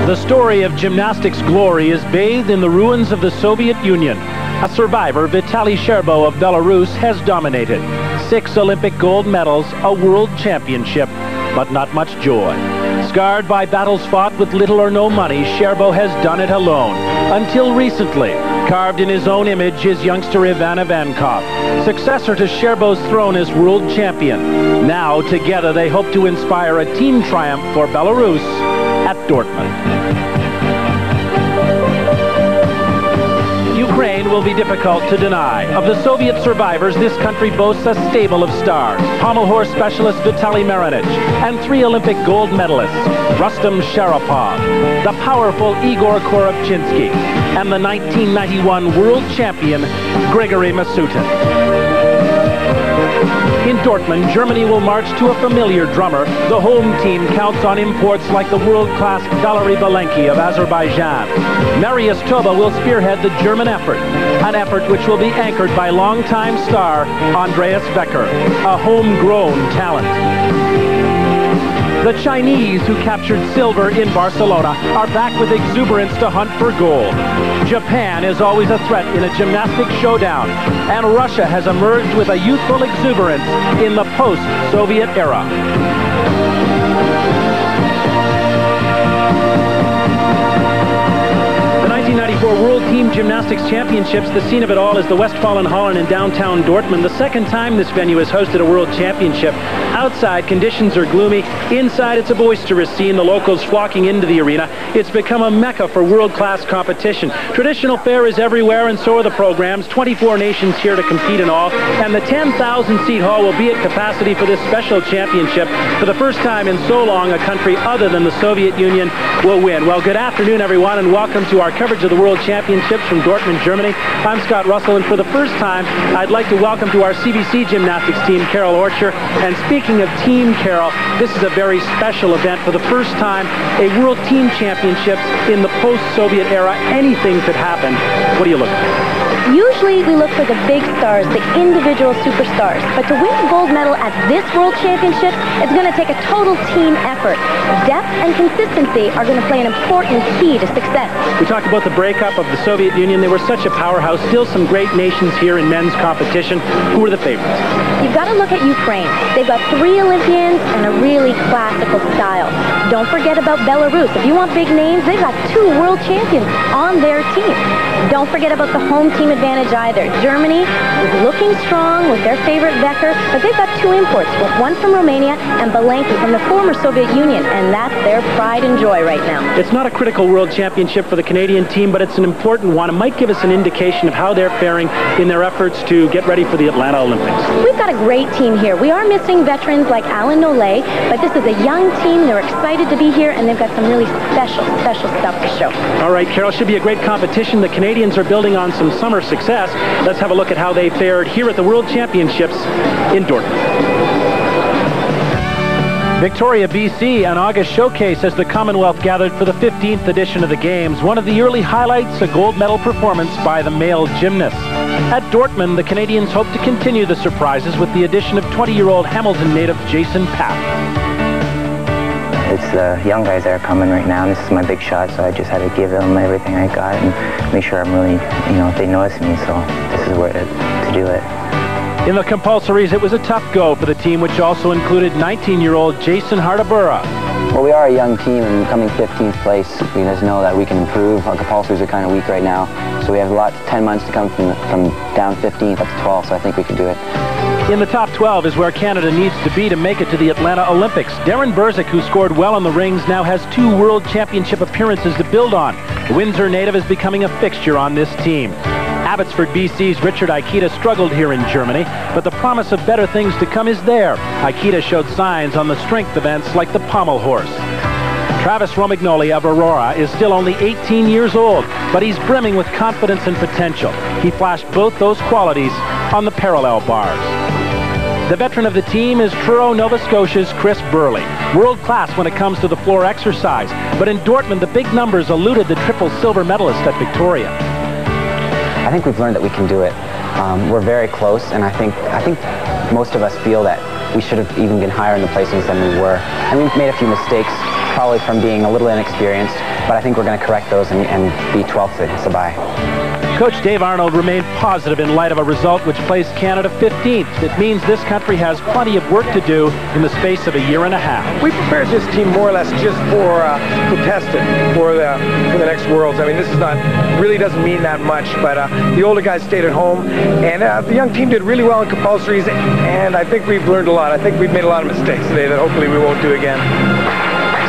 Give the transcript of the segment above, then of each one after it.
The story of gymnastics glory is bathed in the ruins of the Soviet Union. A survivor, Vitaly Sherbo of Belarus, has dominated. 6 Olympic gold medals, a world championship, but not much joy. Scarred by battles fought with little or no money, Sherbo has done it alone. Until recently, carved in his own image is youngster Ivan Ivankov, successor to Sherbo's throne as world champion. Now, together, they hope to inspire a team triumph for Belarus at Dortmund. Ukraine will be difficult to deny. Of the Soviet survivors, this country boasts a stable of stars. Pommel horse specialist Vitaly Marinich and 3 Olympic gold medalists, Rustam Sharapov, the powerful Igor Korobchinsky, and the 1991 world champion Grigory Masutin. In Dortmund, Germany will march to a familiar drummer. The home team counts on imports like the world-class Valery Belenki of Azerbaijan. Marius Toba will spearhead the German effort, an effort which will be anchored by longtime star Andreas Becker, a homegrown talent. The Chinese, who captured silver in Barcelona, are back with exuberance to hunt for gold. Japan is always a threat in a gymnastics showdown, and Russia has emerged with a youthful exuberance in the post-Soviet era. The 1994 World Team Gymnastics Championships, the scene of it all is the Westfalenhallen in downtown Dortmund. The second time this venue has hosted a World Championship. Outside, conditions are gloomy. Inside, it's a boisterous scene, the locals flocking into the arena. It's become a mecca for world-class competition. Traditional fare is everywhere, and so are the programs. 24 nations here to compete in all, and the 10,000-seat hall will be at capacity for this special championship. For the first time in so long, a country other than the Soviet Union will win. Well, good afternoon, everyone, and welcome to our coverage of the World Championships from Dortmund, Germany. I'm Scott Russell, and for the first time, I'd like to welcome to our CBC gymnastics team, Carol Orcher. And speaking of team, Carol, this is a very special event. For the first time, a World Team Championships in the post-Soviet era. Anything could happen. What do you look for? Usually we look for the big stars, the individual superstars. But to win a gold medal at this World Championship, it's going to take a total team effort. Depth and consistency are going to play an important key to success. We talked about the breakup of the Soviet Union. They were such a powerhouse. Still some great nations here in men's competition. Who are the favorites? You've got to look at Ukraine. They've got 3 Olympians and a really classical style. Don't forget about Belarus. If you want big names, they've got 2 world champions on their team. Don't forget about the home team advantage either. Germany is looking strong with their favorite Becker, but they've got 2 imports, one from Romania and Belenki from the former Soviet Union, and that's their pride and joy right now. It's not a critical World Championship for the Canadian team, but it's an important one. It might give us an indication of how they're faring in their efforts to get ready for the Atlanta Olympics. We've got a great team here. We are missing veterans like Alan Nolay, but this is a young team. They're excited to be here, and they've got some really special stuff to show. All right, Carol, should be a great competition. The Canadians are building on some summer success. Let's have a look at how they fared here at the World Championships in Dortmund. Victoria, BC, an August showcase as the Commonwealth gathered for the 15th edition of the Games. One of the early highlights, a gold medal performance by the male gymnasts. At Dortmund, the Canadians hope to continue the surprises with the addition of 20-year-old Hamilton native Jason Papp. It's the young guys that are coming right now, and this is my big shot, so I just had to give them everything I got and make sure I'm really, if they notice me, so this is where to do it. In the compulsories, it was a tough go for the team, which also included 19-year-old Jason Hardabura. Well, we are a young team, and coming 15th place, we just know that we can improve. Our compulsories are kind of weak right now, so we have 10 months to come from down 15th up to 12th, so I think we can do it. In the top 12 is where Canada needs to be to make it to the Atlanta Olympics. Darren Burzik, who scored well on the rings, now has 2 World Championship appearances to build on. The Windsor native is becoming a fixture on this team. Abbotsford, BC's Richard Aikita struggled here in Germany, but the promise of better things to come is there. Aikita showed signs on the strength events like the pommel horse. Travis Romagnoli of Aurora is still only 18 years old, but he's brimming with confidence and potential. He flashed both those qualities on the parallel bars. The veteran of the team is Truro, Nova Scotia's Chris Burley. World class when it comes to the floor exercise, but in Dortmund the big numbers eluded the triple silver medalist at Victoria. I think we've learned that we can do it. We're very close, and I think most of us feel that we should have even been higher in the placings than we were. And we've made a few mistakes probably from being a little inexperienced, but I think we're going to correct those and be 12th at Sabai. Coach Dave Arnold remained positive in light of a result which placed Canada 15th. It means this country has plenty of work to do in the space of a year and a half. We prepared this team more or less just for testing for the next Worlds. I mean, this is not really doesn't mean that much, but the older guys stayed at home, and the young team did really well in compulsories, and I think we've learned a lot. I think we've made a lot of mistakes today that hopefully we won't do again.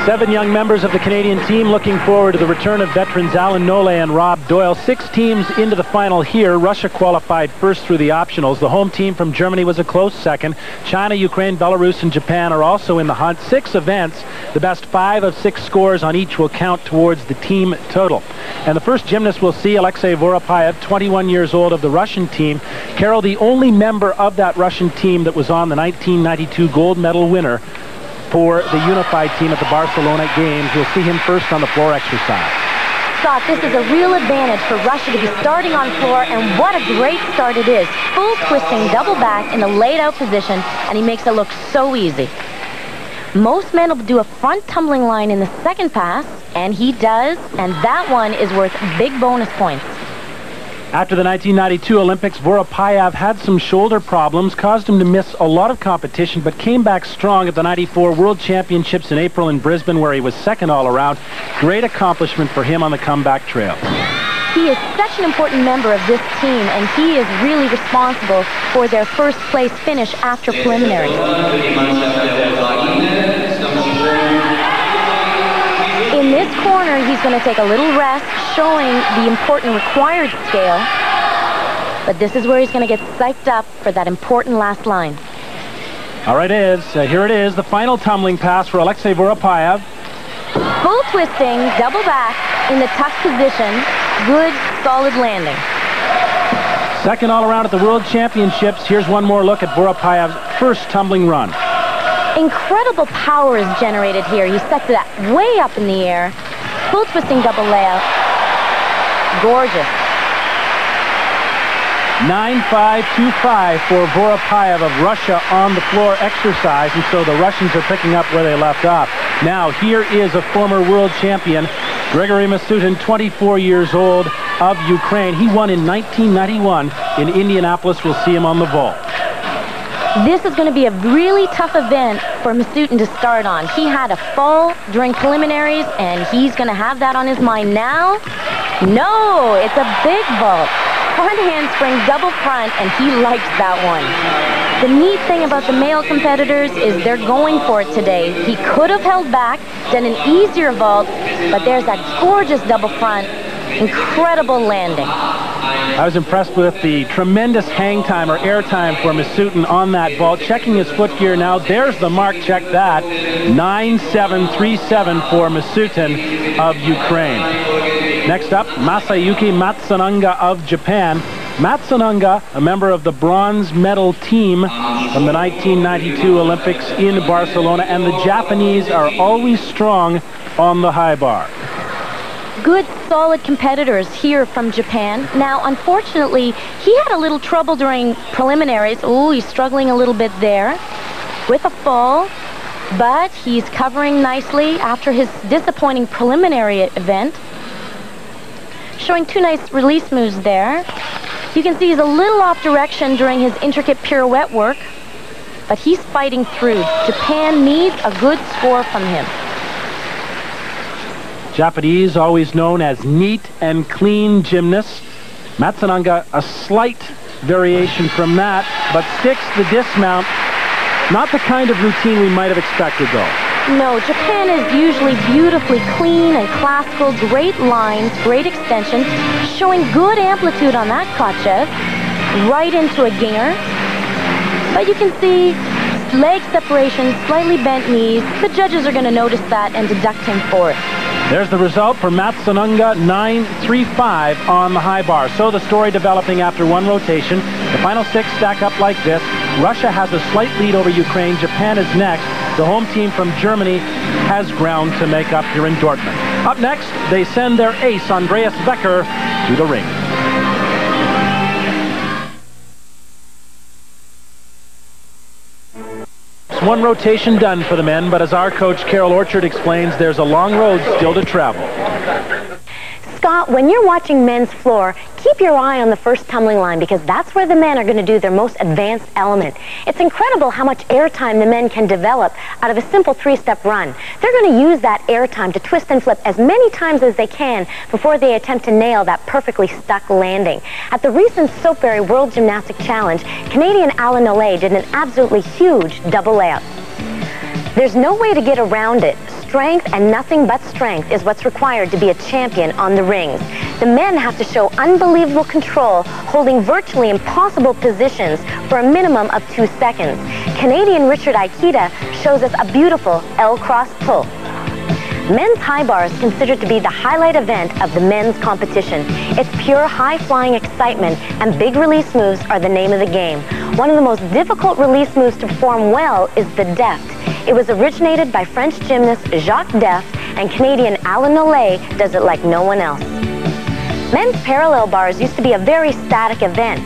7 young members of the Canadian team looking forward to the return of veterans Alan Nole and Rob Doyle. 6 teams into the final here. Russia qualified first through the optionals. The home team from Germany was a close second. China, Ukraine, Belarus, and Japan are also in the hunt. 6 events. The best 5 of 6 scores on each will count towards the team total. And the first gymnast we'll see, Alexei Voropayev, 21 years old, of the Russian team. Carol, the only member of that Russian team that was on the 1992 gold medal winner for the unified team at the Barcelona Games. We'll see him first on the floor exercise. Scott, this is a real advantage for Russia to be starting on floor, and what a great start it is. Full twisting double back in a laid-out position, and he makes it look so easy. Most men will do a front tumbling line in the second pass, and he does, and that one is worth big bonus points. After the 1992 Olympics, Voropayev had some shoulder problems, caused him to miss a lot of competition, but came back strong at the 94 World Championships in April in Brisbane, where he was second all around. Great accomplishment for him on the comeback trail. He is such an important member of this team, and he is really responsible for their first place finish after preliminaries. In this corner, he's going to take a little rest, showing the important required scale. But this is where he's going to get psyched up for that important last line. All right, here it is, the final tumbling pass for Alexei Voropayev. Full twisting, double back in the tuck position. Good, solid landing. Second all around at the World Championships. Here's one more look at Voropayev's first tumbling run. Incredible power is generated here. He sets it way up in the air. Full twisting double layout. Gorgeous. 9.525 for Voropayev of Russia on the floor exercise, and so the Russians are picking up where they left off. Now, here is a former world champion, Grigory Masutin, 24 years old, of Ukraine. He won in 1991 in Indianapolis. We'll see him on the vault. This is going to be a really tough event for Masutin to start on. He had a fall during preliminaries, and he's going to have that on his mind now. No, it's a big vault. Front handspring, double front, and he likes that one. The neat thing about the male competitors is they're going for it today. He could have held back, done an easier vault, but there's that gorgeous double front. Incredible landing. I was impressed with the tremendous hang time or air time for Masutin on that vault. Checking his foot gear now. There's the mark. Check that. 9.737 for Masutin of Ukraine. Next up, Masayuki Matsunanga of Japan. Matsunanga, a member of the bronze medal team from the 1992 Olympics in Barcelona, and the Japanese are always strong on the high bar. Good, solid competitors here from Japan. Now, unfortunately, he had a little trouble during preliminaries. Oh, he's struggling a little bit there with a fall, but he's covering nicely after his disappointing preliminary event. Showing 2 nice release moves there. You can see he's a little off direction during his intricate pirouette work, but he's fighting through. Japan needs a good score from him. Japanese, always known as neat and clean gymnasts. Matsunanga, a slight variation from that, but sticks the dismount. Not the kind of routine we might have expected, though. No, Japan is usually beautifully clean and classical, great lines, great extension, showing good amplitude on that Kachev, right into a ginger. But you can see leg separation, slightly bent knees. The judges are going to notice that and deduct him for it. There's the result for Matsunanga, 9.35 on the high bar. So the story developing after one rotation. The final 6 stack up like this. Russia has a slight lead over Ukraine. Japan is next. The home team from Germany has ground to make up here in Dortmund. Up next, they send their ace, Andreas Becker, to the ring. one rotation done for the men, but as our coach Carol Orchard explains, there's a long road still to travel. Scott, when you're watching men's floor, keep your eye on the first tumbling line because that's where the men are going to do their most advanced element. It's incredible how much airtime the men can develop out of a simple three-step run. They're going to use that airtime to twist and flip as many times as they can before they attempt to nail that perfectly stuck landing. At the recent Soapberry World Gymnastic Challenge, Canadian Alan Olay did an absolutely huge double layup. There's no way to get around it. Strength and nothing but strength is what's required to be a champion on the rings. The men have to show unbelievable control, holding virtually impossible positions for a minimum of 2 seconds. Canadian Richard Aikita shows us a beautiful L-cross pull. Men's high bar is considered to be the highlight event of the men's competition. It's pure high-flying excitement, and big release moves are the name of the game. One of the most difficult release moves to perform well is the deft. It was originated by French gymnast Jacques Deft, and Canadian Alan Olay does it like no one else. Men's parallel bars used to be a very static event,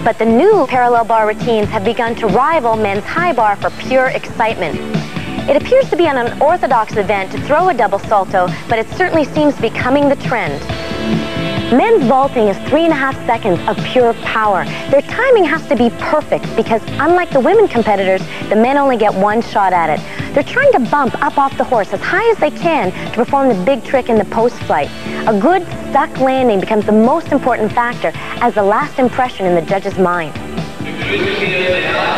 but the new parallel bar routines have begun to rival men's high bar for pure excitement. It appears to be an unorthodox event to throw a double salto, but it certainly seems to be becoming the trend. Men's vaulting is 3.5 seconds of pure power. Their timing has to be perfect because unlike the women competitors, the men only get one shot at it. They're trying to bump up off the horse as high as they can to perform the big trick in the post flight. A good stuck landing becomes the most important factor as the last impression in the judge's mind.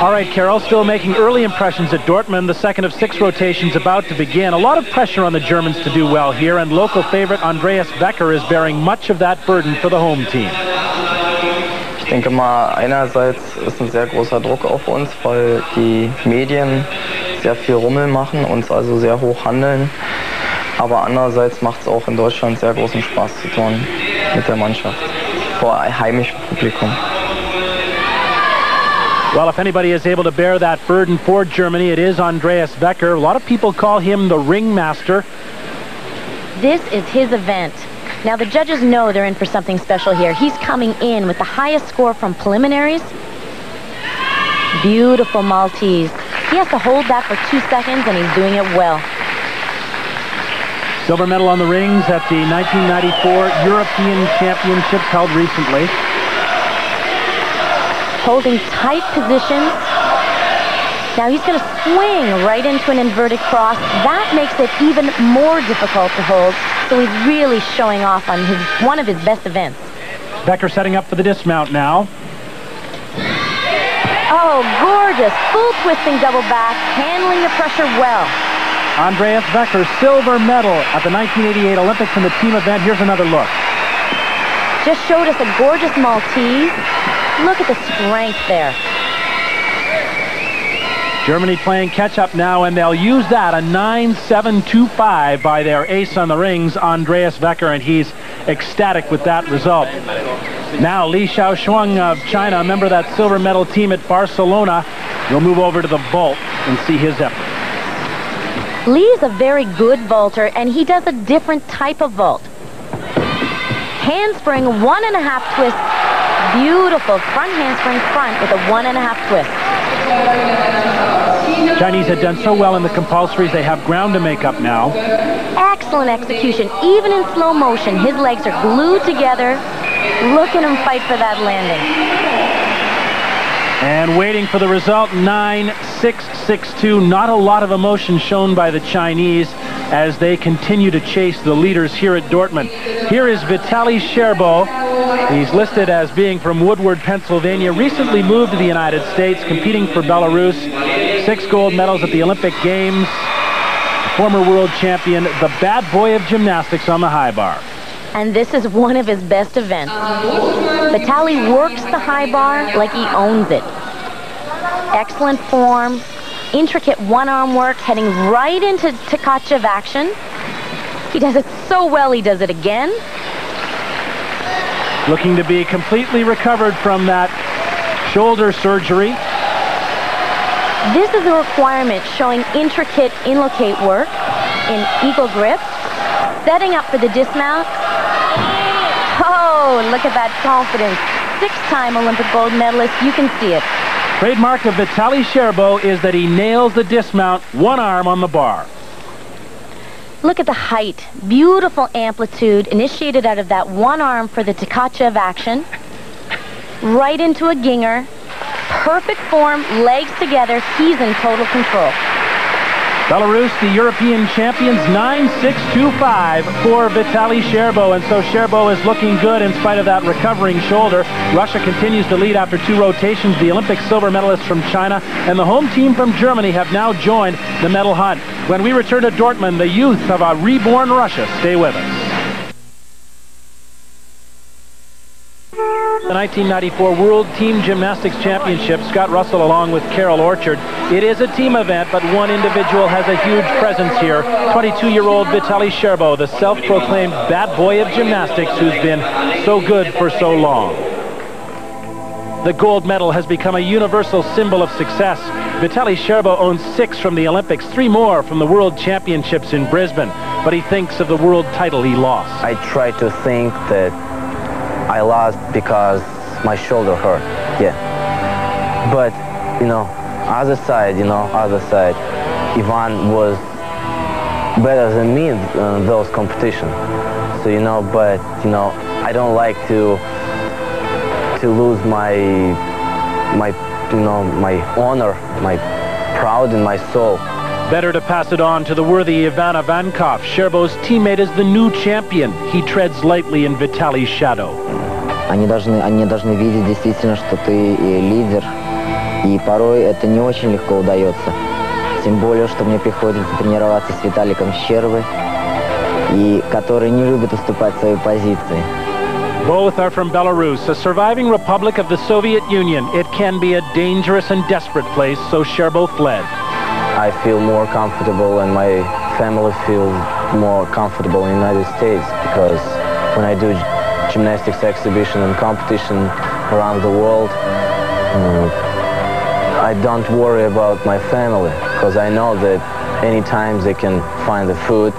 All right, Carol, still making early impressions at Dortmund. The second of 6 rotations about to begin. A lot of pressure on the Germans to do well here, and local favorite Andreas Becker is bearing much of that burden for the home team. Ich denke mal, einerseits ist ein sehr großer Druck auf uns, weil die Medien sehr viel Rummel machen, uns also sehr hoch handeln. Aber andererseits macht es auch in Deutschland sehr großen Spaß zu tun mit der Mannschaft, vor heimischem Publikum. Well, if anybody is able to bear that burden for Germany, it is Andreas Becker. A lot of people call him the ringmaster. This is his event. Now, the judges know they're in for something special here. He's coming in with the highest score from preliminaries. Beautiful Maltese. He has to hold that for 2 seconds, and he's doing it well. Silver medal on the rings at the 1994 European Championships held recently. Holding tight positions. Now he's going to swing right into an inverted cross. That makes it even more difficult to hold, so he's really showing off on one of his best events. Becker setting up for the dismount now. Oh, gorgeous. Full twisting double back, handling the pressure well. Andreas Becker, silver medal at the 1988 Olympics in the team event. Here's another look. Just showed us a gorgeous Maltese. Look at the strength there. Germany playing catch-up now, and they'll use that, a 9.725 by their ace on the rings, Andreas Becker, and he's ecstatic with that result. Now, Li Xiaoshuang of China, a member of that silver medal team at Barcelona, will move over to the vault and see his effort. Li is a very good vaulter, and he does a different type of vault. Handspring, 1.5 twist. Beautiful front handspring front with a 1.5 twist. Chinese had done so well in the compulsories, they have ground to make up now. Excellent execution. Even in slow motion, his legs are glued together. Look at him fight for that landing. And waiting for the result, 9.662. Not a lot of emotion shown by the Chinese as they continue to chase the leaders here at Dortmund. Here is Vitaly Scherbo. He's listed as being from Woodward, Pennsylvania. Recently moved to the United States, competing for Belarus. 6 gold medals at the Olympic Games. Former world champion, the bad boy of gymnastics on the high bar. And this is one of his best events. Vitaly works the high bar like he owns it. Excellent form, intricate one-arm work, heading right into Tkachev action. He does it so well, he does it again. Looking to be completely recovered from that shoulder surgery. This is a requirement showing intricate in-locate work in eagle grip, setting up for the dismount. Oh, look at that confidence. 6-time Olympic gold medalist, you can see it. Trademark of Vitaly Sherbo is that he nails the dismount, one arm on the bar. Look at the height. Beautiful amplitude initiated out of that one arm for the Tkachev action. Right into a ginger. Perfect form, legs together. He's in total control. Belarus, the European champions, 9-6-2-5 for Vitaly Sherbo. And so Sherbo is looking good in spite of that recovering shoulder. Russia continues to lead after 2 rotations. The Olympic silver medalists from China and the home team from Germany have now joined the medal hunt. When we return to Dortmund, the youth of a reborn Russia. Stay with us. The 1994 World Team Gymnastics Championship, Scott Russell along with Carol Orchard. It is a team event, but one individual has a huge presence here. 22-year-old Vitaly Sherbo, the self-proclaimed bad boy of gymnastics who's been so good for so long. The gold medal has become a universal symbol of success. Vitaly Sherbo owns 6 from the Olympics, 3 more from the World Championships in Brisbane, but he thinks of the world title he lost. I try to think that I lost because my shoulder hurt, yeah. But, you know, other side, Ivan was better than me in those competitions. So, you know, but, you know, I don't like to lose my honor, my pride in my soul. Better to pass it on to the worthy Ivana Vankov. Sherbo's teammate is the new champion. He treads lightly in Vitaly's shadow. Они должны видеть действительно, что ты лидер, и порой это не очень легко удается. Тем более, что мне приходится тренироваться с Виталиком Щербой, и который не любит уступать свои позиции. Both are from Belarus, a surviving republic of the Soviet Union. It can be a dangerous and desperate place, so Sherbo fled. I feel more comfortable and my family feels more comfortable in the United States because when I do gymnastics exhibition and competition around the world, I don't worry about my family because I know that anytime they can find the food,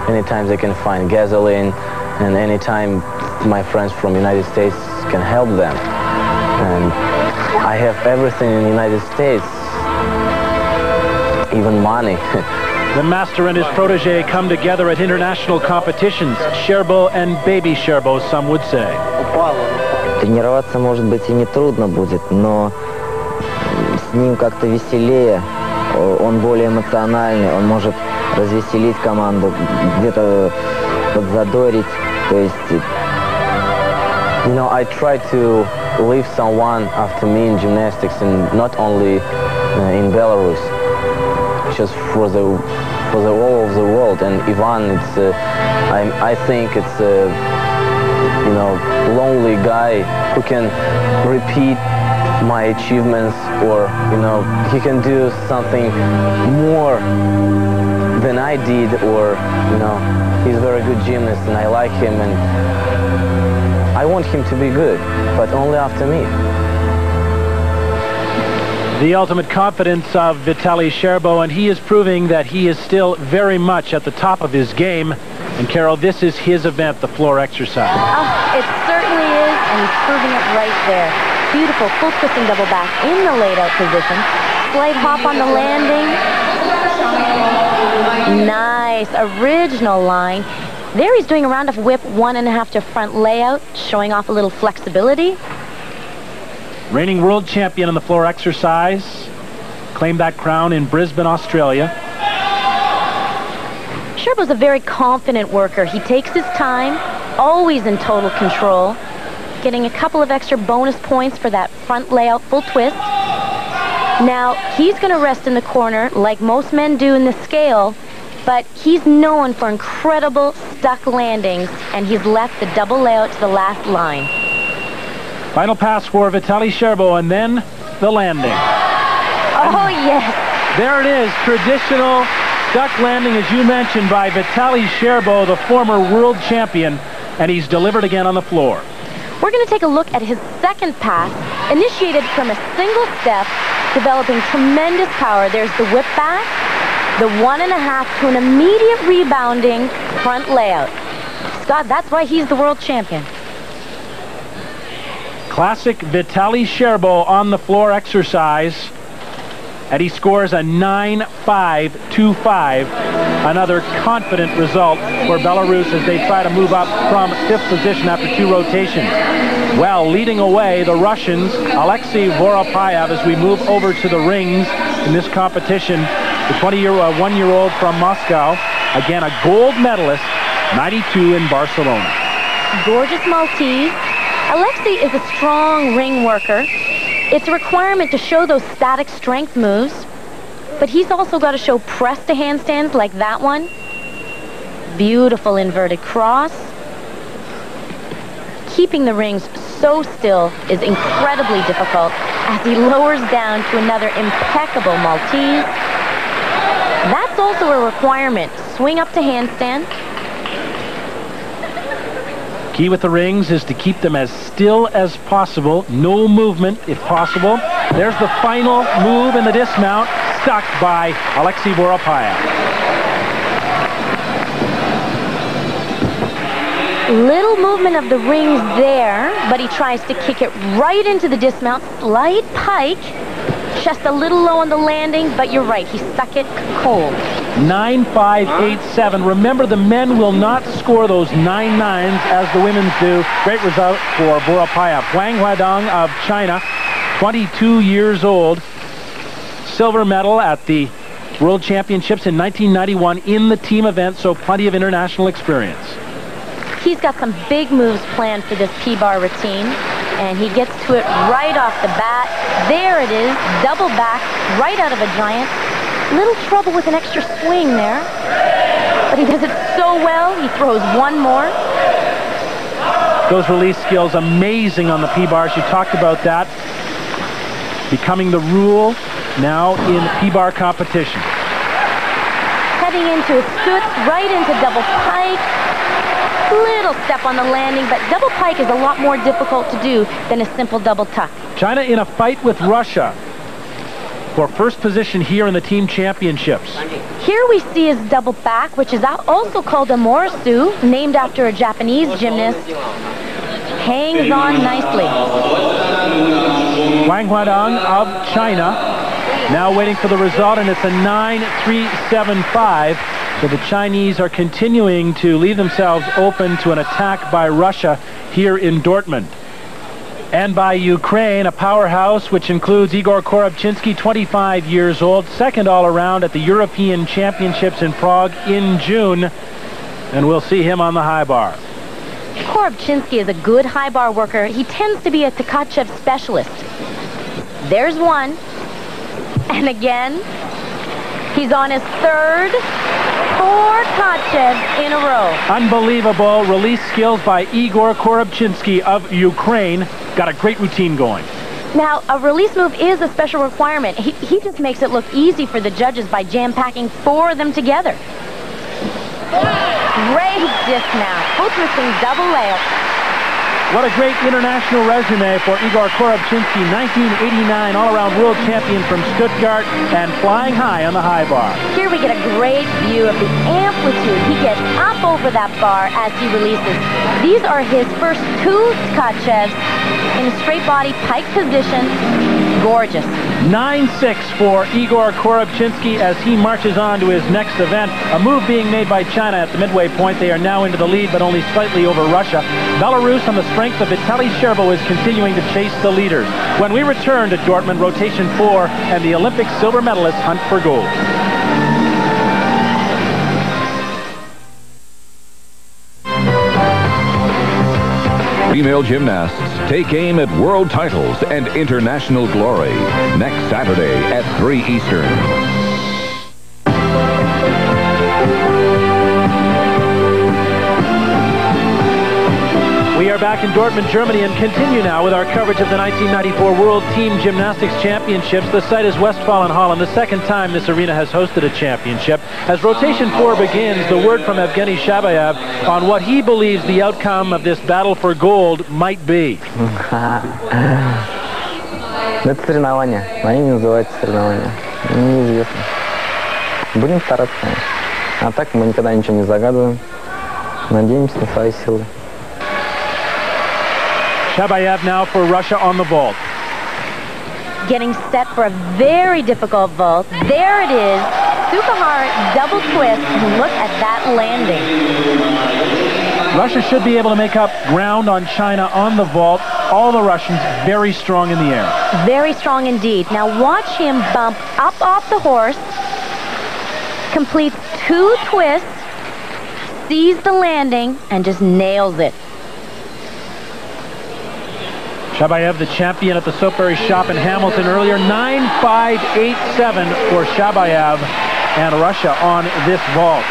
anytime they can find gasoline, and anytime my friends from the United States can help them. And I have everything in the United States, even money. The master and his protege come together at international competitions. Sherbo and baby Sherbo, some would say. Тренироваться, может быть, и не трудно будет, но с ним как-то веселее. Он более эмоциональный, он может развеселить команду, где-то подзадорить. То есть... You know, I try to leave someone after me in gymnastics, and not only in Belarus, just for the all of the world. And Ivan, it's I think it's a lonely guy who can repeat my achievements, or he can do something more than I did, or he's a very good gymnast and I like him, and I want him to be good, but only after me. The ultimate confidence of Vitaly Sherbo, and he is proving that he is still very much at the top of his game. And Carol, this is his event, the floor exercise. Oh, it certainly is, and he's proving it right there. Beautiful full twisting double back in the laid-out position. Slight hop on the landing. Nice, original line. There he's doing a round-off whip, 1.5 to front layout, showing off a little flexibility. Reigning world champion in the floor exercise. Claimed that crown in Brisbane, Australia. Sherbo's a very confident worker. He takes his time, always in total control, getting a couple of extra bonus points for that front layout full twist. Now, he's going to rest in the corner like most men do in the scale, but he's known for incredible stuck landings, and he's left the double layout to the last line. Final pass for Vitaly Sherbo, and then the landing. Oh, yes. There it is, traditional duck landing, as you mentioned, by Vitaly Sherbo, the former world champion, and he's delivered again on the floor. We're going to take a look at his second pass, initiated from a single step, developing tremendous power. There's the whip back, the 1.5 to an immediate rebounding front layout. Scott, that's why he's the world champion. Classic Vitaly Sherbo on the floor exercise. And he scores a 9-5-2-5. Another confident result for Belarus as they try to move up from 5th position after 2 rotations. Well, leading away, the Russians, Alexei Voropayev, as we move over to the rings in this competition. The 21-year-old from Moscow, again a gold medalist, 92 in Barcelona. Gorgeous Maltese. Alexei is a strong ring worker. It's a requirement to show those static strength moves, but he's also got to show press to handstands like that one. Beautiful inverted cross. Keeping the rings so still is incredibly difficult as he lowers down to another impeccable Maltese. That's also a requirement. Swing up to handstand. Key with the rings is to keep them as still as possible. No movement if possible. There's the final move in the dismount, stuck by Alexei Voropayev. Little movement of the rings there, but he tries to kick it right into the dismount. Slight pike. Just a little low on the landing, but you're right, he stuck it cold. 9-5-8-7. Remember, the men will not score those 9-9s as the women do. Great result for Voropayev. Wang Huadong of China, 22 years old. Silver medal at the World Championships in 1991 in the team event, so plenty of international experience. He's got some big moves planned for this P-bar routine, and he gets to it right off the bat. There it is, double back, right out of a giant. Little trouble with an extra swing there, but he does it so well, he throws one more. Those release skills amazing on the P-bars. You talked about that. Becoming the rule now in P-bar competition. Heading into a stutz, right into double pike. Little step on the landing, but double pike is a lot more difficult to do than a simple double tuck. China in a fight with Russia for first position here in the team championships. Here we see his double back, which is also called a morisu, named after a Japanese gymnast. Hangs on nicely. Wang Huadong of China now waiting for the result, and it's a 9-3-7-5. So the Chinese are continuing to leave themselves open to an attack by Russia here in Dortmund. And by Ukraine, a powerhouse which includes Igor Korobchinsky, 25 years old, second all-around at the European Championships in Prague in June. And we'll see him on the high bar. Korobchinsky is a good high bar worker. He tends to be a Tkachev specialist. There's one. And again, he's on his third. 4 Tkachevs in a row. Unbelievable release skills by Igor Korobchinsky of Ukraine. Got a great routine going. Now, a release move is a special requirement. He just makes it look easy for the judges by jam-packing 4 of them together. Great dismount. Hooking double layup. What a great international resume for Igor Korobchinsky, 1989 all-around world champion from Stuttgart and flying high on the high bar. Here we get a great view of the amplitude he gets up over that bar as he releases. These are his first 2 Tkachevs in a straight body pike position. Gorgeous. 9-6 for Igor Korobchinsky as he marches on to his next event. A move being made by China at the midway point. They are now into the lead, but only slightly over Russia. Belarus, on the strength of Vitaly Sherbo, is continuing to chase the leaders. When we return to Dortmund, rotation 4, and the Olympic silver medalists hunt for gold. Female gymnasts take aim at world titles and international glory next Saturday at 3 Eastern. We are back in Dortmund, Germany, and continue now with our coverage of the 1994 World Team Gymnastics Championships. The site is Westfalen-Hallen, the second time this arena has hosted a championship. As rotation 4 begins, the word from Evgeny Shabayev on what he believes the outcome of this battle for gold might be. Это соревнования. Они не называются соревнования. Неизвестно. Будем стараться, конечно. А так мы никогда ничего не загадываем. Надеемся на свои силы. Shabayev now for Russia on the vault. Getting set for a very difficult vault. There it is. Sukahara double twist. Look at that landing. Russia should be able to make up ground on China on the vault. All the Russians very strong in the air. Very strong indeed. Now watch him bump up off the horse, completes 2 twists, sees the landing, and just nails it. Shabayev, the champion at the Soapberry Shop in Hamilton earlier. 9-5-8-7 for Shabayev and Russia on this vault.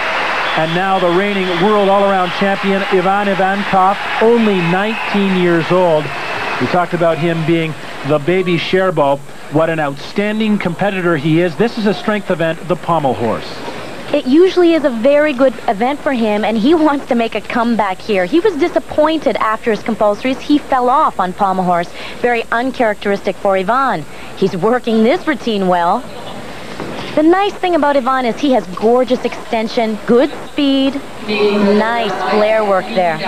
And now the reigning world all-around champion, Ivan Ivankov, only 19 years old. We talked about him being the baby Sherbo. What an outstanding competitor he is. This is a strength event, the pommel horse. It usually is a very good event for him, and he wants to make a comeback here. He was disappointed after his compulsories. He fell off on pommel horse. Very uncharacteristic for Ivan. He's working this routine well. The nice thing about Ivan is he has gorgeous extension, good speed, nice flare work there.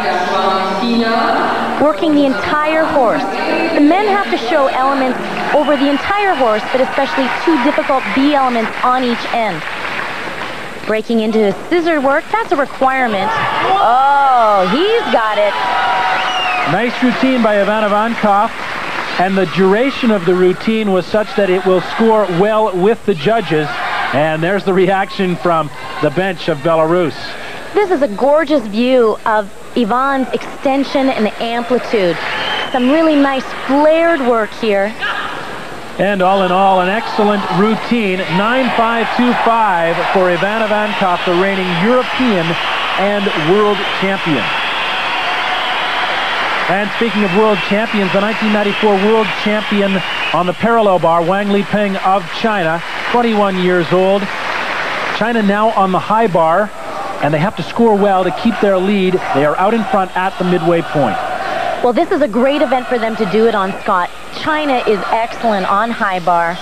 Working the entire horse. The men have to show elements over the entire horse, but especially 2 difficult B elements on each end. Breaking into his scissor work, that's a requirement. Oh, he's got it. Nice routine by Ivan Ivankov. And the duration of the routine was such that it will score well with the judges. And there's the reaction from the bench of Belarus. This is a gorgeous view of Ivan's extension and amplitude. Some really nice flared work here. And all in all, an excellent routine. 9-5-2-5 for Ivan Ivankov, the reigning European and world champion. And speaking of world champions, the 1994 world champion on the parallel bar, Wang Liping of China, 21 years old. China now on the high bar, and they have to score well to keep their lead. They are out in front at the midway point. Well, this is a great event for them to do it on, Scott. China is excellent on high bar.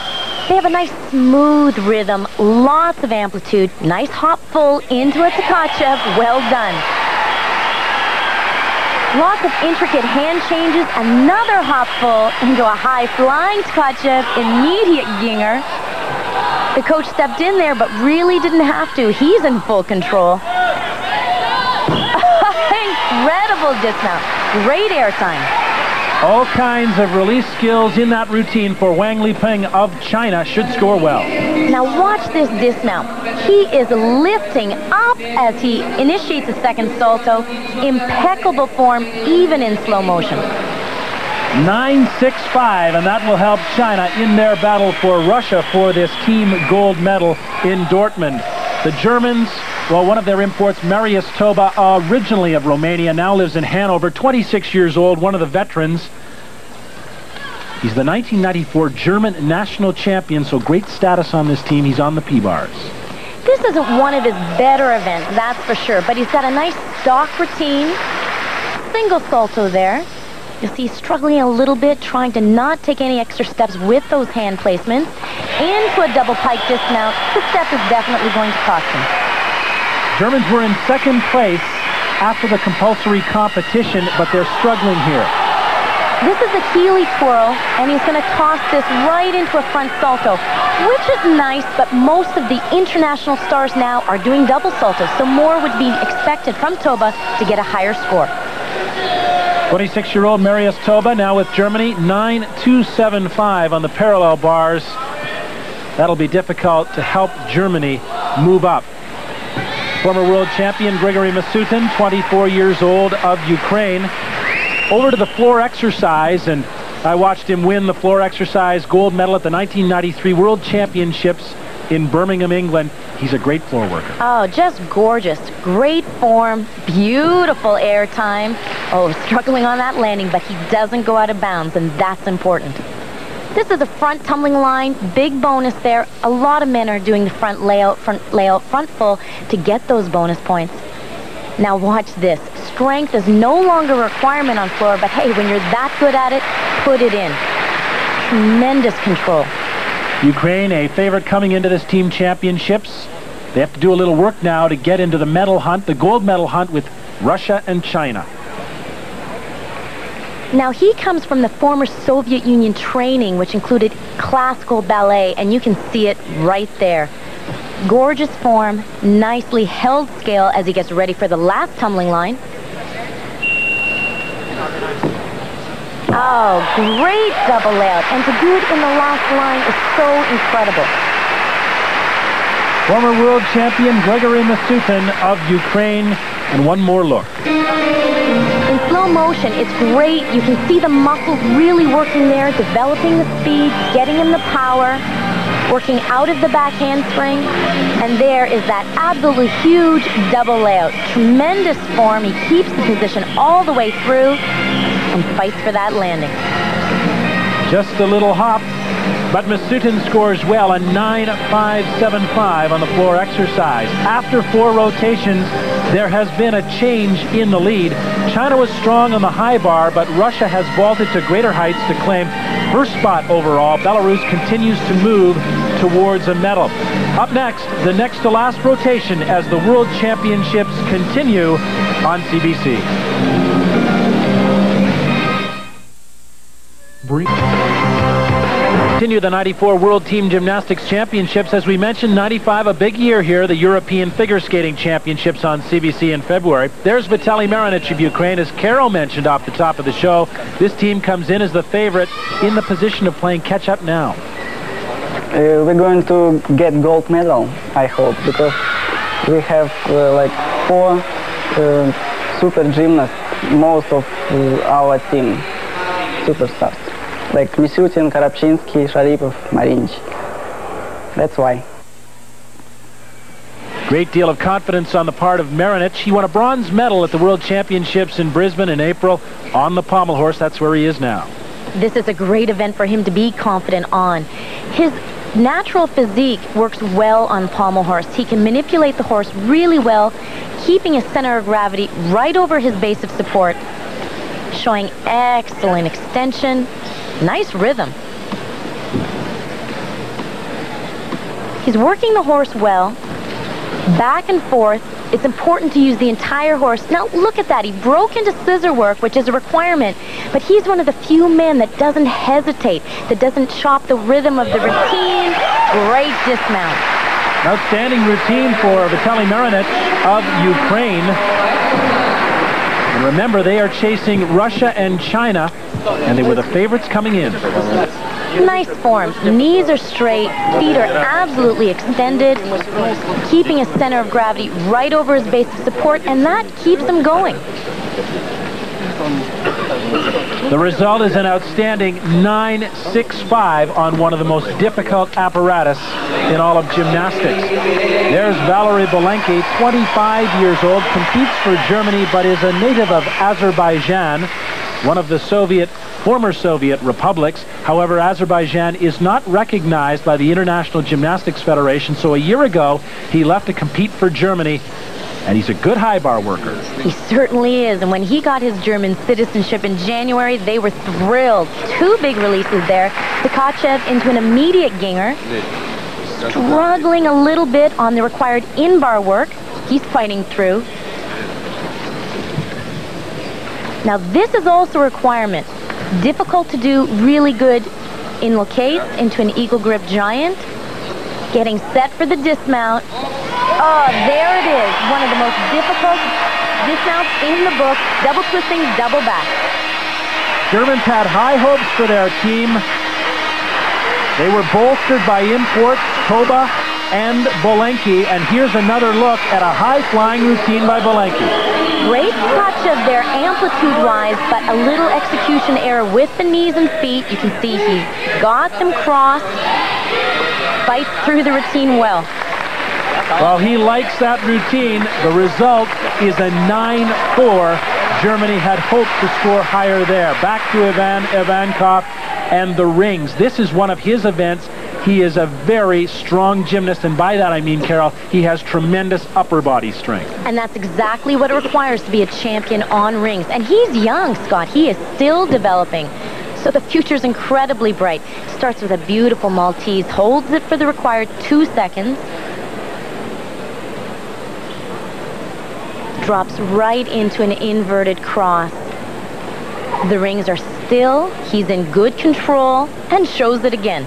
They have a nice smooth rhythm, lots of amplitude, nice hop full into a Tkachev, well done. Lots of intricate hand changes, another hop full into a high flying Tkachev, immediate ginger. The coach stepped in there, but really didn't have to. He's in full control. Incredible dismount. Great air time. All kinds of release skills in that routine for Wang Liping of China. Should score well. Now watch this dismount. He is lifting up as he initiates a second salto. Impeccable form, even in slow motion. 9-6-5, and that will help China in their battle for Russia for this team gold medal in Dortmund. The Germans, well, one of their imports, Marius Toba, originally of Romania, now lives in Hanover, 26 years old, one of the veterans. He's the 1994 German national champion, so great status on this team. He's on the P-bars. This isn't one of his better events, that's for sure, but he's got a nice stock routine. Single salto there. You see, struggling a little bit, trying to not take any extra steps with those hand placements. Into a double pike dismount. The step is definitely going to cost him. Germans were in second place after the compulsory competition, but they're struggling here. This is a Healy twirl, and he's going to toss this right into a front salto, which is nice, but most of the international stars now are doing double saltos, so more would be expected from Toba to get a higher score. 26-year-old Marius Toba now with Germany, 9-2-7-5 on the parallel bars. That'll be difficult to help Germany move up. Former world champion Grigory Masutin, 24 years old, of Ukraine. Over to the floor exercise, and I watched him win the floor exercise gold medal at the 1993 World Championships in Birmingham, England. He's a great floor worker. Oh, just gorgeous. Great form, beautiful air time. Oh, struggling on that landing, but he doesn't go out of bounds, and that's important. This is a front tumbling line, big bonus there. A lot of men are doing the front layout, front full to get those bonus points. Now watch this. Strength is no longer a requirement on floor, but hey, when you're that good at it, put it in. Tremendous control. Ukraine, a favorite coming into this team championships. They have to do a little work now to get into the medal hunt, the gold medal hunt with Russia and China. Now, he comes from the former Soviet Union training, which included classical ballet, and you can see it right there. Gorgeous form, nicely held scale as he gets ready for the last tumbling line. Oh, great double layout, and to do it in the last line is so incredible. Former world champion Gregory Masutin of Ukraine, and one more look. In slow motion, it's great. You can see the muscles really working there, developing the speed, getting him the power, working out of the back handspring, and there is that absolutely huge double layout. Tremendous form. He keeps the position all the way through and fights for that landing. Just a little hop, but Masutin scores well, a 9.575 on the floor exercise. After 4 rotations, there has been a change in the lead. China was strong on the high bar, but Russia has vaulted to greater heights to claim first spot overall. Belarus continues to move towards a medal. Up next, the next to last rotation as the World Championships continue on CBC. Continue the 94 World Team Gymnastics Championships. As we mentioned, 95, a big year here, the European Figure Skating Championships on CBC in February. There's Vitaly Marinich of Ukraine. As Carol mentioned off the top of the show, this team comes in as the favorite in the position of playing catch-up now. We're going to get gold medal, I hope, because we have like 4 super gymnasts, most of our team, superstars. Like Misutin, Karapchinsky, Sharipov, Marinch. That's why. Great deal of confidence on the part of Marinich. He won a bronze medal at the World Championships in Brisbane in April on the pommel horse. That's where he is now. This is a great event for him to be confident on. His natural physique works well on pommel horse. He can manipulate the horse really well, keeping his center of gravity right over his base of support, showing excellent extension. Nice rhythm. He's working the horse well, back and forth. It's important to use the entire horse. Now look at that. He broke into scissor work, which is a requirement, but he's one of the few men that doesn't hesitate, that doesn't chop the rhythm of the routine. Great dismount. Outstanding routine for Vitaly Marinich of Ukraine. And remember, they are chasing Russia and China, and they were the favorites coming in. Nice form. Knees are straight, feet are absolutely extended, keeping his center of gravity right over his base of support, and that keeps him going. The result is an outstanding 9.65 on one of the most difficult apparatus in all of gymnastics. There's Valery Bolenki, 25 years old, competes for Germany, but is a native of Azerbaijan, one of the former Soviet republics. However, Azerbaijan is not recognized by the International Gymnastics Federation, so a year ago, he left to compete for Germany, and he's a good high bar worker. He certainly is, and when he got his German citizenship in January, they were thrilled. 2 big releases there. Tkachev into an immediate ginger, struggling a little bit on the required in-bar work. He's fighting through. Now this is also a requirement. Difficult to do really good in locates into an eagle grip giant. Getting set for the dismount. Oh, there it is. One of the most difficult dismounts in the book. Double twisting, double back. Germans had high hopes for their team. They were bolstered by imports, Toba and Bolenki. And here's another look at a high-flying routine by Bolenki. Great touch of their amplitude-wise, but a little execution error with the knees and feet. You can see he got them crossed, fights through the routine well. Well, he likes that routine. The result is a 9-4. Germany had hoped to score higher there. Back to Ivan Ivankov and the rings. This is one of his events. He is a very strong gymnast, and by that I mean, Carol, he has tremendous upper body strength. And that's exactly what it requires to be a champion on rings. And he's young, Scott. He is still developing. So the future's incredibly bright. Starts with a beautiful Maltese, holds it for the required 2 seconds. Drops right into an inverted cross. The rings are still, he's in good control, and shows it again.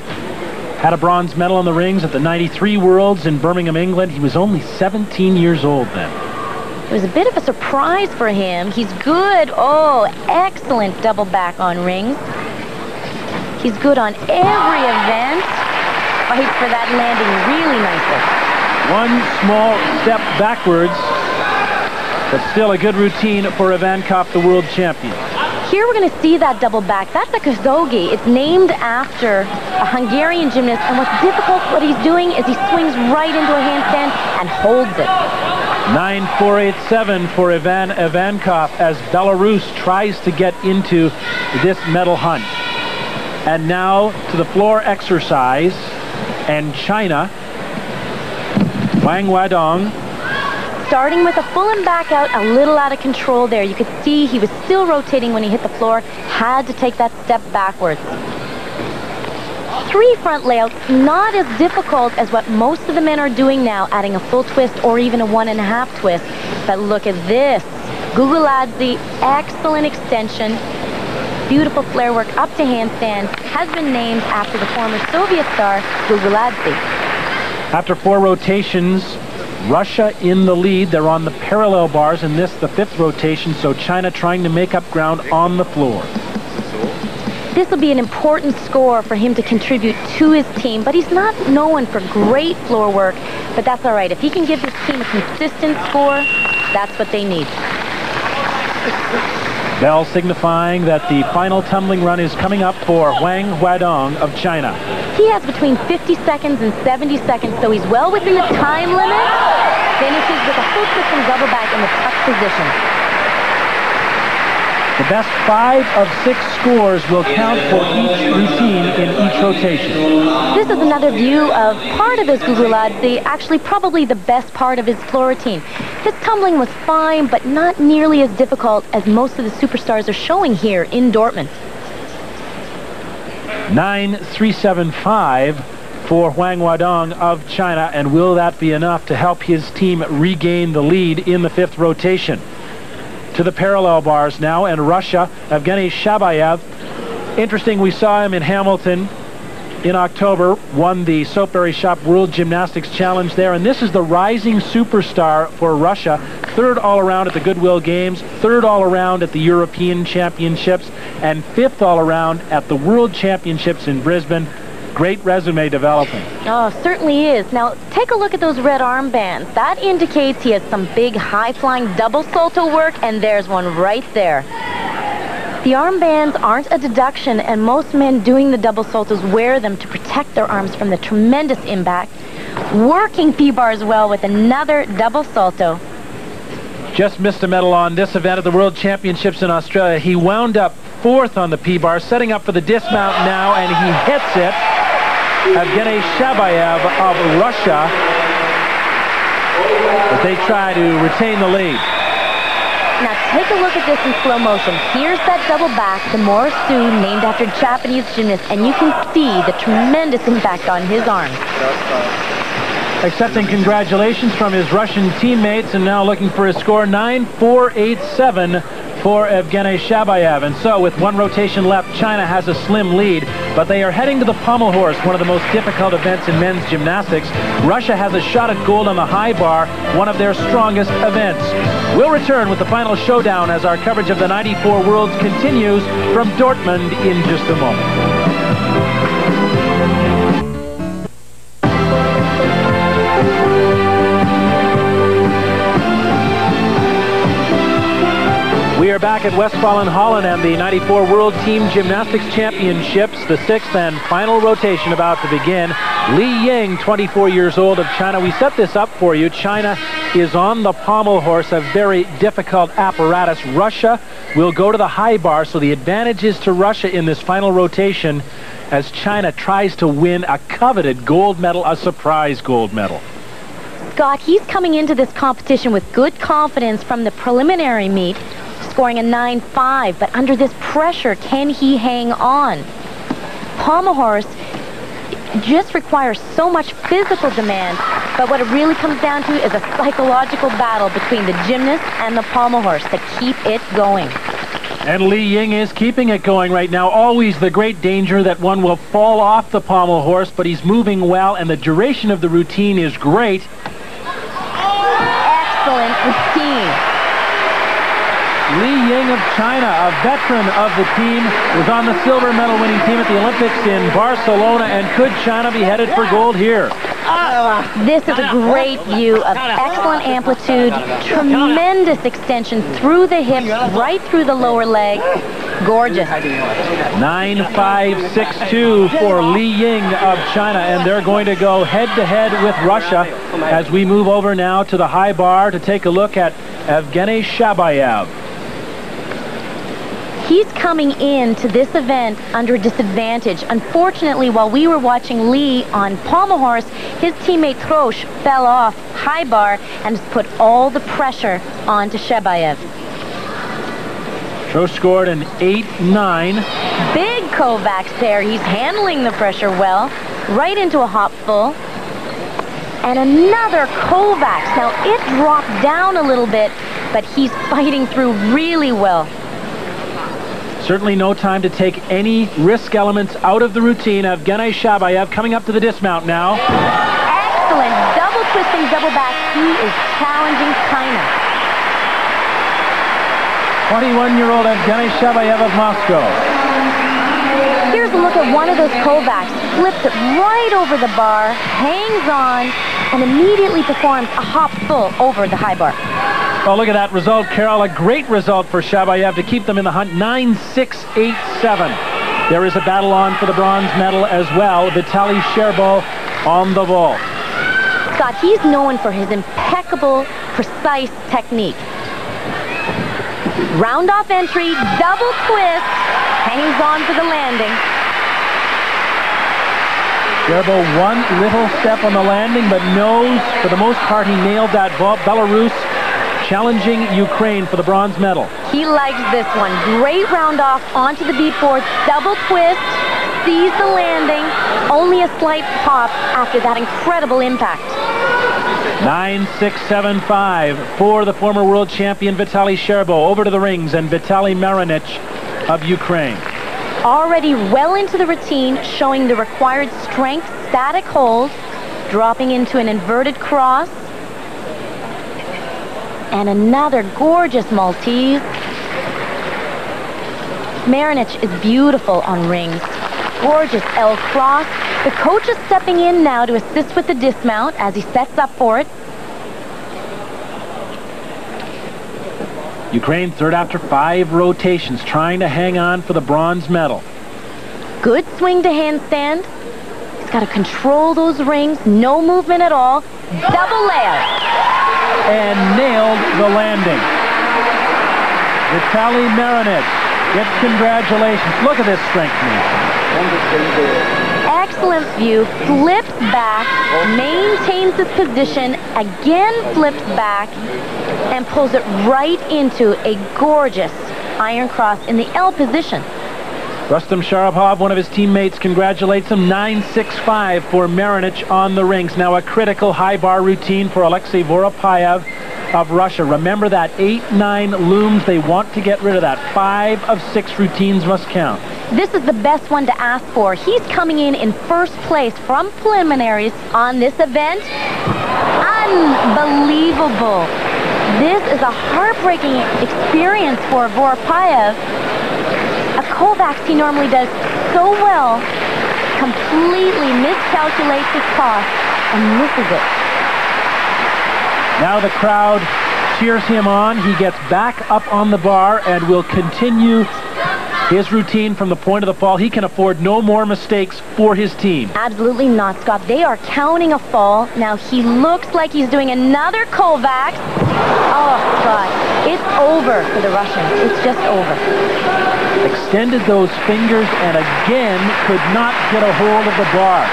Had a bronze medal in the rings at the 93 Worlds in Birmingham, England. He was only 17 years old then. It was a bit of a surprise for him. He's good. Oh, excellent double back on rings. He's good on every event. Fights for that landing really nicely. One small step backwards, but still a good routine for Ivankov, the world champion. Here we're going to see that double back. That's a kazogi. It's named after a Hungarian gymnast, and what's difficult, what he's doing is he swings right into a handstand and holds it. 9.487 for Ivankov as Belarus tries to get into this medal hunt. And now to the floor exercise, and China, Wang Wadong. Starting with a full and back out, a little out of control there. You could see he was still rotating when he hit the floor, had to take that step backwards. 3 front layouts, not as difficult as what most of the men are doing now, adding a full twist or even a 1.5 twist. But look at this. Guguladze, excellent extension. Beautiful flare work up to handstand, has been named after the former Soviet star, Guguladze. After 4 rotations, Russia in the lead. They're on the parallel bars, and this the 5th rotation, so China trying to make up ground on the floor. This will be an important score for him to contribute to his team, but he's not known for great floor work, but that's all right. If he can give his team a consistent score, that's what they need. Bell signifying that the final tumbling run is coming up for Wang Wadong of China. He has between 50 seconds and 70 seconds, so he's well within the time limit. Finishes with a full twist and double back in the tuck position. The best 5 of 6 scores will count for each routine in each rotation. This is another view of part of his Guguladze, actually probably the best part of his floor routine. His tumbling was fine, but not nearly as difficult as most of the superstars are showing here in Dortmund. 9.375 for Wang Wadong of China, and will that be enough to help his team regain the lead in the 5th rotation? To the parallel bars now, and Russia, Evgeny Shabayev. Interesting, we saw him in Hamilton in October, won the Soapberry Shop World Gymnastics Challenge there, and this is the rising superstar for Russia. 3rd all-around at the Goodwill Games, 3rd all-around at the European Championships, and 5th all-around at the World Championships in Brisbane. Great resume developing. Oh, certainly is. Now, take a look at those red armbands. That indicates he has some big high-flying double salto work, and there's one right there. The armbands aren't a deduction, and most men doing the double saltos wear them to protect their arms from the tremendous impact. Working P-bars well with another double salto. Just missed a medal on this event at the World Championships in Australia. He wound up 4th on the P-bar, setting up for the dismount now, and he hits it. Evgeny Shabayev of Russia, as they try to retain the lead. Now take a look at this in slow motion. Here's that double back to Morisu, named after Japanese gymnast, and you can see the tremendous impact on his arms. Accepting congratulations from his Russian teammates, and now looking for his score, 9.487 for Evgeny Shabayev. And so with 1 rotation left, China has a slim lead, but they are heading to the pommel horse, one of the most difficult events in men's gymnastics. Russia has a shot at gold on the high bar, one of their strongest events. We'll return with the final showdown as our coverage of the 94 Worlds continues from Dortmund in just a moment. We are back at Westfalen, Holland, and the 94 World Team Gymnastics Championships, the 6th and final rotation about to begin. Li Ying, 24 years old, of China. We set this up for you. China is on the pommel horse, a very difficult apparatus. Russia will go to the high bar, so the advantage is to Russia in this final rotation as China tries to win a coveted gold medal, a surprise gold medal. Scott, he's coming into this competition with good confidence from the preliminary meet, scoring a 9.5, but under this pressure, can he hang on? Pommel horse just requires so much physical demand, but what it really comes down to is a psychological battle between the gymnast and the pommel horse to keep it going. And Li Ying is keeping it going right now. Always the great danger that one will fall off the pommel horse, but he's moving well, and the duration of the routine is great. Excellent routine. Li Ying of China, a veteran of the team, was on the silver medal winning team at the Olympics in Barcelona, and could China be headed for gold here? This is a great view of excellent amplitude, tremendous extension through the hips, right through the lower leg. Gorgeous. 9.562 for Li Ying of China, and they're going to go head-to-head with Russia as we move over now to the high bar to take a look at Evgeny Shabayev. He's coming into this event under disadvantage. Unfortunately, while we were watching Lee on pommel horse, his teammate Trosh fell off high bar and has put all the pressure onto Shabayev. Trosh scored an 8.9. Big Kovacs there. He's handling the pressure well. Right into a hop full. And another Kovacs. Now, it dropped down a little bit, but he's fighting through really well. Certainly no time to take any risk elements out of the routine. Evgeny Shabayev coming up to the dismount now. Excellent. Double twisting, double back. He is challenging China. 21-year-old Evgeny Shabayev of Moscow. Here's a look at one of those Kovacs. Flips it right over the bar, hangs on, and immediately performs a hop full over the high bar. Oh, look at that result, Carol. A great result for Shabayev to keep them in the hunt. 9.687. There is a battle on for the bronze medal as well. Vitaly Sherbo on the vault. Scott, he's known for his impeccable, precise technique. Round off entry, double twist, hangs on for the landing. Sherbo one little step on the landing, but knows for the most part he nailed that vault. Belarus challenging Ukraine for the bronze medal. He likes this one. Great round off onto the beat board, double twist, sees the landing, only a slight pop after that incredible impact. 9.675 for the former world champion Vitaly Sherbo. Over to the rings, and Vitaly Marinich of Ukraine. Already well into the routine, showing the required strength, static hold, dropping into an inverted cross. And another gorgeous Maltese. Marinich is beautiful on rings. Gorgeous L cross. The coach is stepping in now to assist with the dismount as he sets up for it. Ukraine third after 5 rotations, trying to hang on for the bronze medal. Good swing to handstand. He's got to control those rings. No movement at all. Double layer. And nailed the landing. Vitaly Marinich gets congratulations. Look at this strengthening. Excellent view. Flips back, maintains his position, again flips back, and pulls it right into a gorgeous iron cross in the L position. Rustam Sharapov, one of his teammates, congratulates him. 9.65 for Marinich on the rings. Now a critical high bar routine for Alexei Voropayev of Russia. Remember that 8-9 looms. They want to get rid of that. 5 of 6 routines must count. This is the best one to ask for. He's coming in first place from preliminaries on this event. Unbelievable. This is a heartbreaking experience for Voropayev. A Kovacs he normally does so well, completely miscalculates his toss and misses it. Now the crowd cheers him on. He gets back up on the bar and will continue his routine from the point of the fall. He can afford no more mistakes for his team. Absolutely not, Scott. They are counting a fall. Now he looks like he's doing another Kovacs. Oh, God. It's over for the Russians. It's just over. Extended those fingers and again could not get a hold of the bar.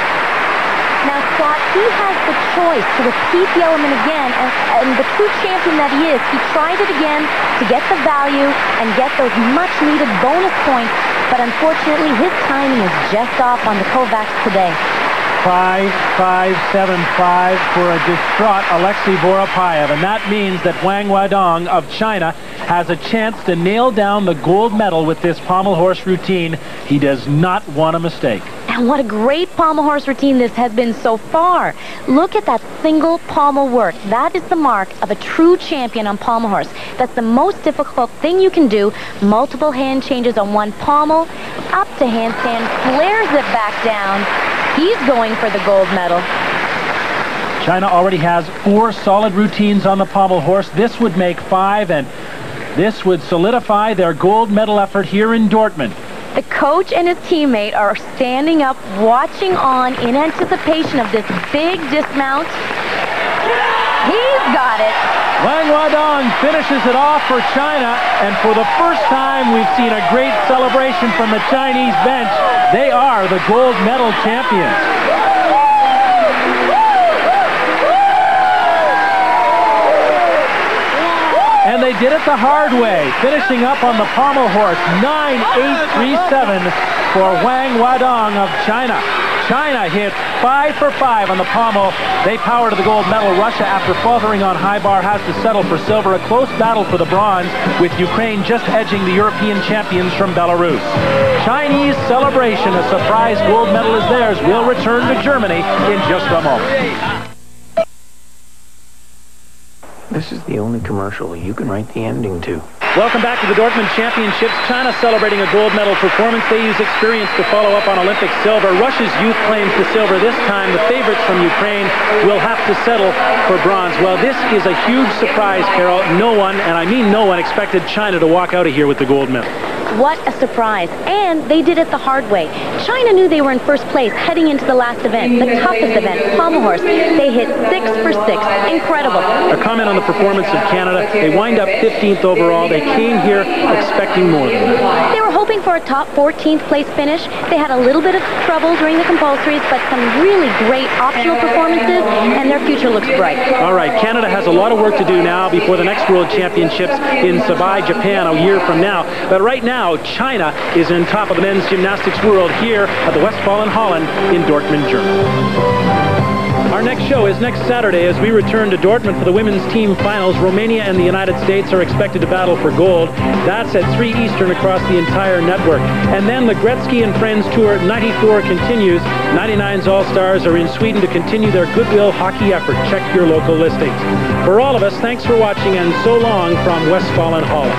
Now, Scott, he has the choice to repeat the element again, and the true champion that he is, he tried it again to get the value and get those much-needed bonus points, but unfortunately, his timing is just off on the Kovacs today. 5.575 for a distraught Alexei Voropayev, and that means that Wang Wadong of China has a chance to nail down the gold medal with this pommel horse routine. He does not want a mistake. And what a great pommel horse routine this has been so far. Look at that single pommel work. That is the mark of a true champion on pommel horse. That's the most difficult thing you can do. Multiple hand changes on one pommel, up to handstand, flares it back down. He's going for the gold medal. China already has 4 solid routines on the pommel horse. This would make 5, and this would solidify their gold medal effort here in Dortmund. The coach and his teammate are standing up, watching on in anticipation of this big dismount. He's got it. Wang Wadong finishes it off for China, and for the first time we've seen a great celebration from the Chinese bench. They are the gold medal champions. And they did it the hard way, finishing up on the pommel horse, 9.837 for Wang Wadong of China. China hit 5 for 5 on the pommel. They power to the gold medal. Russia, after faltering on high bar, has to settle for silver. A close battle for the bronze, with Ukraine just edging the European champions from Belarus. Chinese celebration, a surprise gold medal is theirs. We'll return to Germany in just a moment. This is the only commercial you can write the ending to. Welcome back to the Dortmund Championships. China celebrating a gold medal performance. They use experience to follow up on Olympic silver. Russia's youth claims the silver this time. The favorites from Ukraine will have to settle for bronze. Well, this is a huge surprise, Carol. No one, and I mean no one, expected China to walk out of here with the gold medal. What a surprise. And they did it the hard way. China knew they were in first place heading into the last event, the toughest event, pommel horse. They hit 6 for 6. Incredible. A comment on the performance of Canada. They wind up 15th overall. They came here expecting more than that. They were hoping for a top 14th place finish. They had a little bit of trouble during the compulsories, but some really great optional performances, and their future looks bright. All right, Canada has a lot of work to do now before the next World Championships in Sabai, Japan, a year from now. But right now, China is in top of the men's gymnastics world here at the Westfalenhallen in Dortmund, Germany. Our next show is next Saturday as we return to Dortmund for the women's team finals. Romania and the United States are expected to battle for gold. That's at 3 Eastern across the entire network. And then the Gretzky and Friends Tour 94 continues. 99's All-Stars are in Sweden to continue their goodwill hockey effort. Check your local listings. For all of us, thanks for watching, and so long from Westfalenhallen.